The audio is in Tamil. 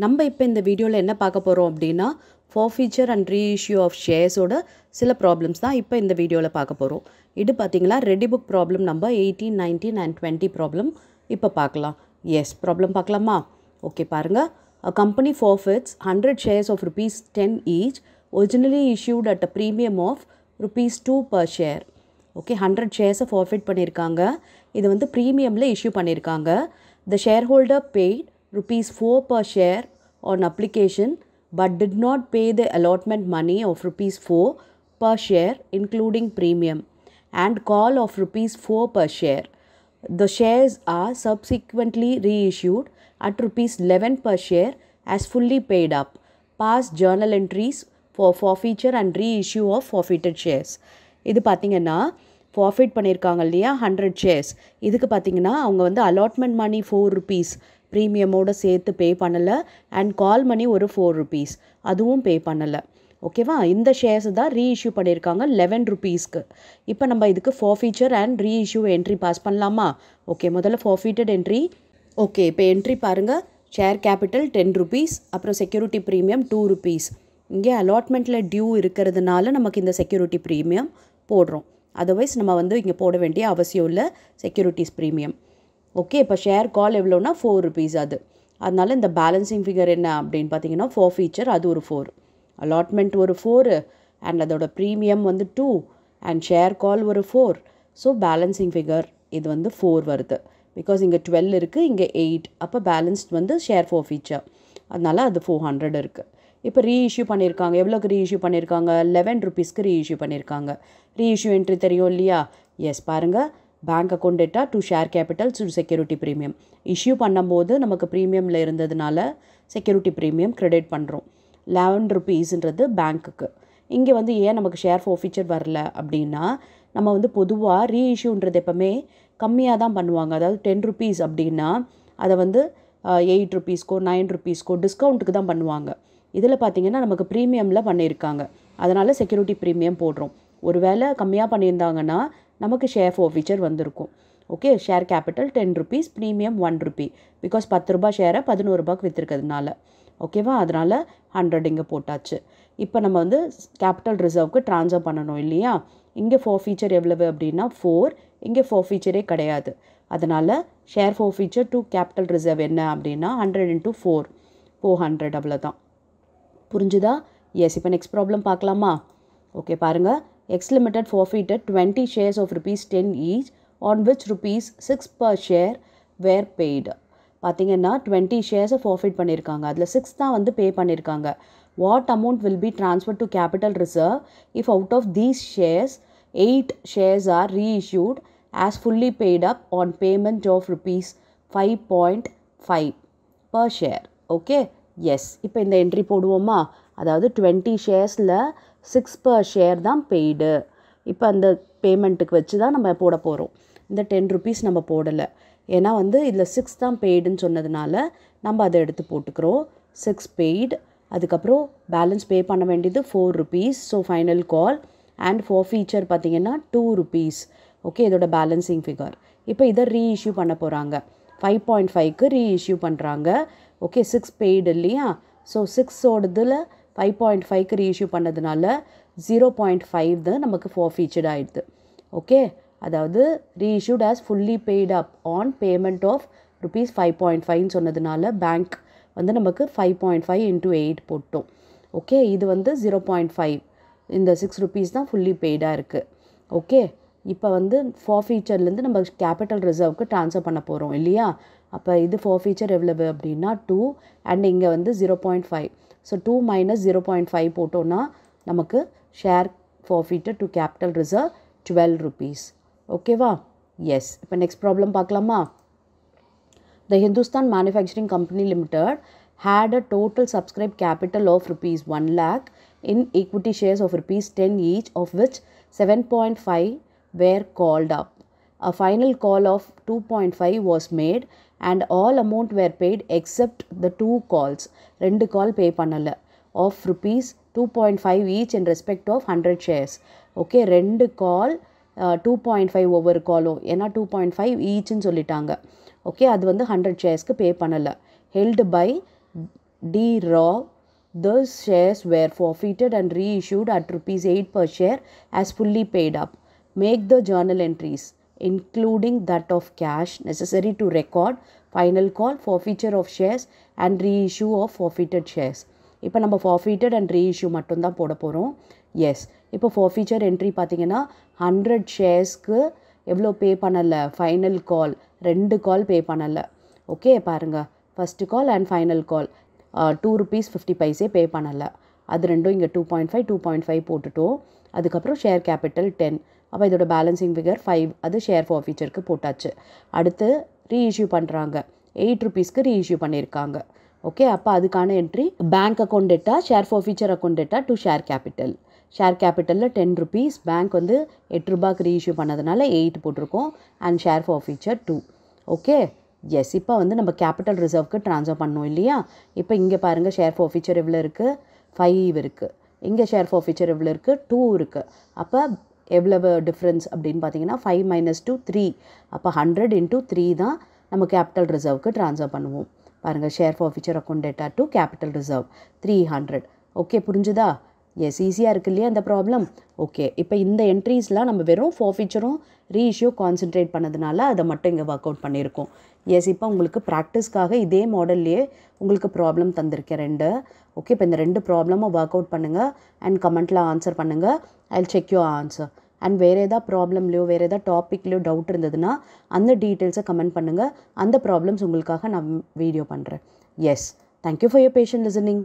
நம்ம இப்போ இந்த வீடியோவில் என்ன பார்க்க போகிறோம் அப்படின்னா forfeiture and reissue of shares-ஓட சில ப்ராப்ளம்ஸ் தான் இப்போ இந்த வீடியோவில் பார்க்க போகிறோம். இது பார்த்தீங்களா ready book problem number 18, 19 and 20 problem இப்போ பார்க்கலாம். எஸ் ப்ராப்ளம் பார்க்கலாமா? ஓகே பாருங்கள். A company forfeits 100 shares of rupees 10 each originally issued at a premium of rupees 2 per share. Okay 100 ஷேர்ஸை forfeit பண்ணியிருக்காங்க. இது வந்து ப்ரீமியமில் இஷ்யூ பண்ணியிருக்காங்க. The shareholder paid rupees 4 per share on application but did not pay the allotment money of rupees 4 per share including premium and call of rupees 4 per share. The shares are subsequently reissued at rupees 11 per share as fully paid up. Past journal entries for forfeiture and reissue of forfeited shares. இது பார்த்தீங்கன்னா forfeit பண்ணியிருக்காங்க இல்லையா 100 shares. இதுக்கு பார்த்தீங்கன்னா அவங்க வந்து allotment money 4 rupees ப்ரீமியமோடு சேர்த்து பே பண்ணலை அண்ட் கால் மணி ஒரு 4 rupees அதுவும் பே பண்ணலை. ஓகேவா? இந்த ஷேர்ஸ் தான் ரீஇஷ்யூ பண்ணியிருக்காங்க 11 rupeesக்கு. இப்போ நம்ம இதுக்கு forfeiture and reissue entry pass பண்ணலாமா? ஓகே முதல்ல forfeited என்ட்ரி. ஓகே இப்போ என்ட்ரி பாருங்கள். ஷேர் கேபிட்டல் 10 rupees, அப்புறம் செக்யூரிட்டி ப்ரீமியம் 2 rupees. இங்கே அலாட்மெண்ட்டில் டியூ இருக்கிறதுனால நமக்கு இந்த செக்யூரிட்டி ப்ரீமியம் போடுறோம். அதர்வைஸ் நம்ம வந்து இங்கே போட வேண்டிய அவசியம் இல்லை செக்யூரிட்டிஸ் ப்ரீமியம். ஓகே இப்போ ஷேர் கால் எவ்வளோனா 4 rupees அது. அதனால இந்த பேலன்சிங் ஃபிகர் என்ன அப்படின்னு பார்த்தீங்கன்னா forfeiture அது ஒரு 4, அலாட்மெண்ட் ஒரு 4 அண்ட் அதோட ப்ரீமியம் வந்து 2 அண்ட் ஷேர் கால் ஒரு 4. ஸோ பேலன்சிங் ஃபிகர் இது வந்து 4 வருது. பிகாஸ் இங்கே 12 இருக்குது, இங்கே 8. அப்போ பேலன்ஸ்ட் வந்து ஷேர் forfeiture. அதனால அது 400 இருக்குது. இப்போ ரீஇஷ்யூ பண்ணியிருக்காங்க. எவ்வளோக்கு ரீஇஷ்யூ பண்ணியிருக்காங்க? 11 rupeesக்கு ரீஇஷ்யூ பண்ணியிருக்காங்க. ரீஇஷ்யூ என்ட்ரி தெரியும் இல்லையா? எஸ் பாருங்கள். Bank account data to share capital to security premium. Issue பண்ணும்போது நமக்கு ப்ரீமியமில் இருந்ததுனால செக்யூரிட்டி ப்ரீமியம் கிரெடிட் பண்ணுறோம். 11 rupeesன்றது பேங்க்குக்கு. இங்கே வந்து ஏன் நமக்கு ஷேர் forfeiture வரல அப்படின்னா நம்ம வந்து பொதுவாக ரீஇஷ்யூன்றது எப்போவுமே கம்மியாக தான் பண்ணுவாங்க. அதாவது 10 rupees அப்படின்னா அதை வந்து 8 rupeesக்கோ 9 rupeesக்கோ டிஸ்கவுண்ட்டுக்கு தான் பண்ணுவாங்க. இதில் பார்த்திங்கன்னா நமக்கு ப்ரீமியமில் பண்ணியிருக்காங்க. அதனால் செக்யூரிட்டி ப்ரீமியம் போடுறோம். ஒரு வேளை கம்மியாக பண்ணியிருந்தாங்கன்னா நமக்கு ஷேர் forfeiture வந்திருக்கும். Okay share capital 10 rupees, premium 1 rupee. Because 10 ரூபாய் ஷேரை 11 ரூபாய்க்கு விற்றுருக்கிறதுனால. ஓகேவா? அதனால் 100 இங்கே போட்டாச்சு. இப்போ நம்ம வந்து கேபிட்டல் ரிசர்வ்க்கு ட்ரான்ஸ்ஃபர் பண்ணணும் இல்லையா? இங்கே forfeiture எவ்வளவு அப்படின்னா 4, இங்கே forfeiture கிடையாது. அதனால் share forfeiture to capital reserve என்ன அப்படின்னா 100 into 4, 400 அவ்வளோதான். புரிஞ்சுதா? எஸ் இப்போ நெக்ஸ்ட் ப்ராப்ளம் பார்க்கலாமா? ஓகே பாருங்கள். X Limited forfeited 20 shares of rupees 10 each on which rupees 6 per share were paid. பார்த்தீங்கன்னா 20 ஷேர்ஸை forfeit பண்ணியிருக்காங்க. அதில் 6 தான் வந்து பே பண்ணியிருக்காங்க. What amount will be transferred to capital reserve if out of these shares 8 shares are reissued as fully paid up on payment of rupees 5.5 per share? Okay yes இப்போ இந்த என்ட்ரி போடுவோமா? அதாவது 20 ஷேர்ஸில் 6 per share தான் பெய்டு. இப்போ அந்த பேமெண்ட்டுக்கு வச்சு தான் நம்ம போட போகிறோம். இந்த 10 rupees நம்ம போடலை. ஏன்னா வந்து இதில் 6 தான் பெய்டுன்னு சொன்னதுனால நம்ம அதை எடுத்து போட்டுக்கிறோம். 6 பெய்டு. அதுக்கப்புறம் பேலன்ஸ் பே பண்ண வேண்டியது 4 rupees. So final call and forfeiture பார்த்திங்கன்னா 2 rupees. ஓகே இதோட பேலன்சிங் ஃபிகர். இப்போ இதை ரீஇஷ்யூ பண்ண போகிறாங்க. 5.5க்கு ரீஇஷ்யூ பண்ணுறாங்க. ஓகே 6 பெய்டு இல்லையா? ஸோ 6ஓடதில் 5.5க்கு ரீஇஷ்யூ பண்ணதுனால 0.5 தான் நமக்கு forfeited ஆகிடுது. ஓகே அதாவது reissued as fully paid up on payment of rupees 5.5ன்னு சொன்னதுனால பேங்க் வந்து நமக்கு 5.5 into 8 போட்டோம். ஓகே இது வந்து 0.5. இந்த 6 rupees தான் ஃபுல்லி பெய்டாக இருக்குது. ஓகே இப்போ வந்து forfeiturலேருந்து நம்ம கேபிட்டல் ரிசர்வ்க்கு ட்ரான்ஸ்ஃபர் பண்ண போகிறோம் இல்லையா? அப்போ இது forfeiture எவ்வளவு அப்படின்னா 2 அண்ட் இங்கே வந்து 0.5. ஸோ 2 minus 0.5 போட்டோன்னா நமக்கு share forfeited to capital reserve 12 rupees. ஓகேவா? எஸ் இப்போ நெக்ஸ்ட் ப்ராப்ளம் பார்க்கலாமா? The Hindustan Manufacturing Company Limited had a total subscribed capital of rupees 1 lakh in equity shares of rupees 10 each, of which 7.5 were called up. A final call of 2.5 was made and all amount were paid except the 2 calls. 2 call pay பண்ணல of rupees 2.5 each in respect of 100 shares. Okay 2 call 2.5 ஒவ்வொரு காலும். ஏன்னா 2.5 ஈச்ன்னு சொல்லிட்டாங்க. ஓகே அது வந்து 100 ஷேர்ஸ்க்கு பே பண்ணலை. Held by D. Raw. The shares were forfeited and reissued at rupees 8 per share as fully paid up. Make the journal entries, including that of cash, necessary to record final call, forfeiture of shares and reissue of forfeited shares. இப்போ நம்ம forfeited and reissue மட்டும்தான் போட போகிறோம். எஸ், இப்போ forfeiture entry பார்த்தீங்கன்னா 100 ஷேர்ஸ்க்கு எவ்வளோ பே பண்ணலை, ஃபைனல் கால் 2 கால் பே பண்ணலை. ஓகே பாருங்கள், ஃபஸ்ட்டு கால் அண்ட் ஃபைனல் கால் ₹2.50 பே பண்ணலை. அது ரெண்டும் இங்கே 2.5 2.5 போட்டுட்டோம். அதுக்கப்புறம் ஷேர் கேபிட்டல் 10. அப்போ இதோட பேலன்சிங் ஃபிகர் 5. அது ஷேர் ஃபார்ஃபீச்சருக்கு போட்டாச்சு. அடுத்து ரீஇஷ்யூ பண்ணுறாங்க, ₹8க்கு ரீஇஷ்யூ பண்ணியிருக்காங்க. ஓகே, அப்போ அதுக்கான entry bank account data, share forfeiture account data to share capital. Share கேபிட்டலில் ₹10, பேங்க் வந்து ₹8க்கு ரீஇஷ்யூ பண்ணதுனால 8 போட்டிருக்கோம். And share forfeiture 2. Okay yes, இப்போ வந்து நம்ம கேபிட்டல் ரிசர்வ்க்கு ட்ரான்ஸ்ஃபர் பண்ணோம் இல்லையா. இப்போ இங்கே பாருங்கள், ஷேர் ஃபார்ஃபீச்சர் எவ்வளோ இருக்குது, 5 இருக்குது. இங்கே ஷேர் ஃபார்ஃபீச்சர் எவ்வளோ இருக்குது, 2 இருக்குது. அப்போ எவ்வளவு டிஃப்ரென்ஸ் அப்படின்னு பார்த்தீங்கன்னா 5 - 2 3. அப்போ 100 × 3 தான் நம்ம கேபிட்டல் ரிசர்வ்க்கு ட்ரான்ஸ்ஃபர் பண்ணுவோம். பாருங்கள், share forfeiture account data to capital reserve 300. Okay புரிஞ்சுதா? எஸ், ஈஸியாக இருக்கு இல்லையா இந்த ப்ராப்ளம். ஓகே, இப்போ இந்த என்ட்ரிஸ்லாம் நம்ம வெறும் ஃபார்ஃபீச்சரும் ரீஇஷ்யூ கான்சென்ட்ரேட் பண்ணதுனால அதை மட்டும் இங்கே ஒர்க் அவுட் பண்ணியிருக்கோம். எஸ், இப்போ உங்களுக்கு ப்ராக்டிஸ்க்காக இதே மாடல்லையே உங்களுக்கு ப்ராப்ளம் தந்திருக்கேன் 2. ஓகே, இப்போ இந்த 2 ப்ராப்ளமும் ஒர்க் அவுட் பண்ணுங்கள் அண்ட் கமெண்ட்டில் ஆன்சர் பண்ணுங்கள். I will check your answer. And வேறு ஏதாவது ப்ராப்ளம்லையோ வேறு ஏதாவது டாப்பிக்லையோ டவுட் இருந்ததுன்னா அந்த டீட்டெயில்ஸை கமெண்ட் பண்ணுங்கள். அந்த ப்ராப்ளம்ஸ் உங்களுக்காக நான் வீடியோ பண்ணுறேன். Yes, thank you for your patient listening.